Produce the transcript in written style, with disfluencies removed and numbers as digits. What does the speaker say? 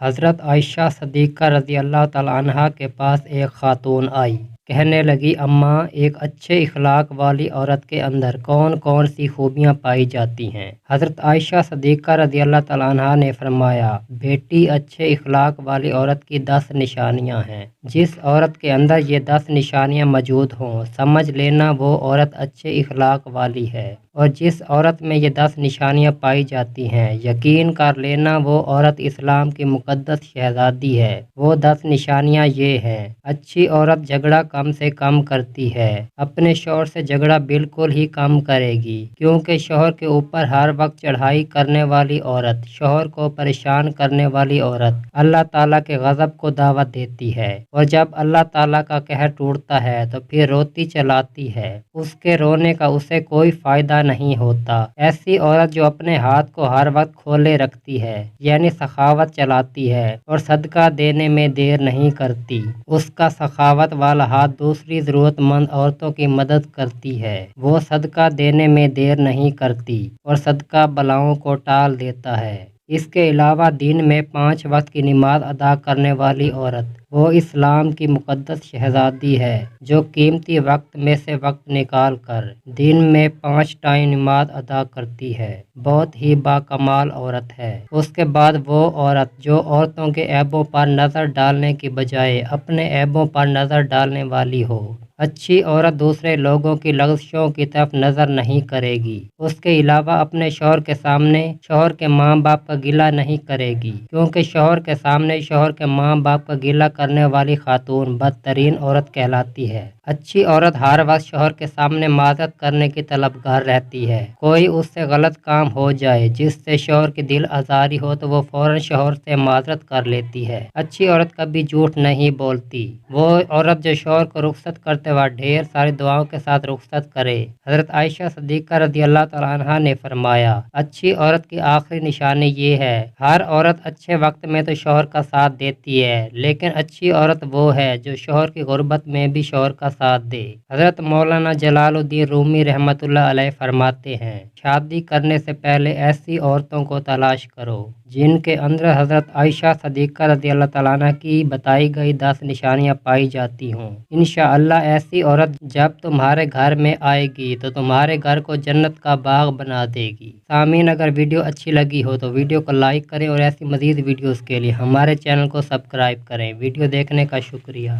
حضرت عائشہ صدیقہ رضی اللہ تعالیٰ عنہا کے پاس ایک خاتون آئی۔ کہنے لگی، اماں، ایک اچھے اخلاق والی عورت کے اندر کون کون سی خوبیاں پائی جاتی ہیں؟ حضرت عائشہ صدیقہ رضی اللہ تعالیٰ عنہا نے فرمایا، بیٹی، اچھے اخلاق والی عورت کی 10 نشانیاں ہیں۔ جس عورت کے اندر یہ 10 نشانیاں موجود ہوں، سمجھ لینا وہ عورت اچھے اخلاق والی ہے، اور جس عورت میں یہ 10 نشانیاں پائی جاتی ہیں، یقین کر لینا وہ عورت اسلام کی مقدس شہزادی ہے۔ وہ 10 نشانیاں یہ ہیں: اچھی عورت جھگڑا کم سے کم کرتی ہے، اپنے شوہر سے جھگڑا بالکل ہی کم کرے گی، کیونکہ شوہر کے اوپر ہر وقت چڑھائی کرنے والی عورت، شوہر کو پریشان کرنے والی عورت اللہ تعالیٰ کے غضب کو دعوت دیتی ہے، اور جب اللہ تعالیٰ کا قہر ٹوٹتا ہے تو پھر روتی چلاتی ہے، اس کے رونے کا اسے کوئی فائدہ نہیں ہوتا۔ ایسی عورت جو اپنے ہاتھ کو ہر وقت کھولے رکھتی ہے، یعنی سخاوت چلاتی ہے، اور صدقہ دینے میں دیر نہیں کرتی، اس کا سخاوت والا ہاتھ دوسری ضرورت مند عورتوں کی مدد کرتی ہے، وہ صدقہ دینے میں دیر نہیں کرتی، اور صدقہ بلاؤں کو ٹال دیتا ہے۔ اس کے علاوہ دن میں 5 وقت کی نماز ادا کرنے والی عورت، وہ اسلام کی مقدس شہزادی ہے، جو قیمتی وقت میں سے وقت نکال کر دن میں 5 ٹائم نماز ادا کرتی ہے، بہت ہی باکمال عورت ہے۔ اس کے بعد وہ عورت جو عورتوں کے عیبوں پر نظر ڈالنے کی بجائے اپنے عیبوں پر نظر ڈالنے والی ہو۔ اچھی عورت دوسرے لوگوں کی لغزشوں کی طرف نظر نہیں کرے گی۔ اس کے علاوہ اپنے شوہر کے سامنے شوہر کے ماں باپ کا گلہ نہیں کرے گی، کیونکہ شوہر کے سامنے شوہر کے ماں باپ کا گلہ کرنے والی خاتون بدترین عورت کہلاتی ہے۔ اچھی عورت ہر وقت شوہر کے سامنے معذرت کرنے کی طلبگار رہتی ہے۔ کوئی اس سے غلط کام ہو جائے جس سے شوہر کی دل آزاری ہو تو وہ فوراً شوہر سے معذرت کر لیتی ہے۔ اچھی عورت کبھی جھوٹ نہیں بولتی۔ وہ عورت جو شوہر کو رخصت کرتے وقت ڈھیر ساری دعاؤں کے ساتھ رخصت کرے۔ حضرت عائشہ صدیقہ رضی اللہ تعالیٰ عنہا نے فرمایا، اچھی عورت کی آخری نشانی یہ ہے: ہر عورت اچھے وقت میں تو شوہر کا ساتھ دیتی ہے، لیکن اچھی عورت وہ ہے جو شوہر کی غربت میں بھی شوہر کا ساتھ دے۔ حضرت مولانا جلال الدین رومی رحمۃ اللہ علیہ فرماتے ہیں، شادی کرنے سے پہلے ایسی عورتوں کو تلاش کرو جن کے اندر حضرت عائشہ صدیقہ رضی اللہ تعالیٰ عنہ کی بتائی گئی 10 نشانیاں پائی جاتی ہوں۔ انشاءاللہ ایسی عورت جب تمہارے گھر میں آئے گی تو تمہارے گھر کو جنت کا باغ بنا دے گی۔ سامعین، اگر ویڈیو اچھی لگی ہو تو ویڈیو کو لائک کریں، اور ایسی مزید ویڈیوز کے لیے ہمارے چینل کو سبسکرائب کریں۔ ویڈیو دیکھنے کا شکریہ۔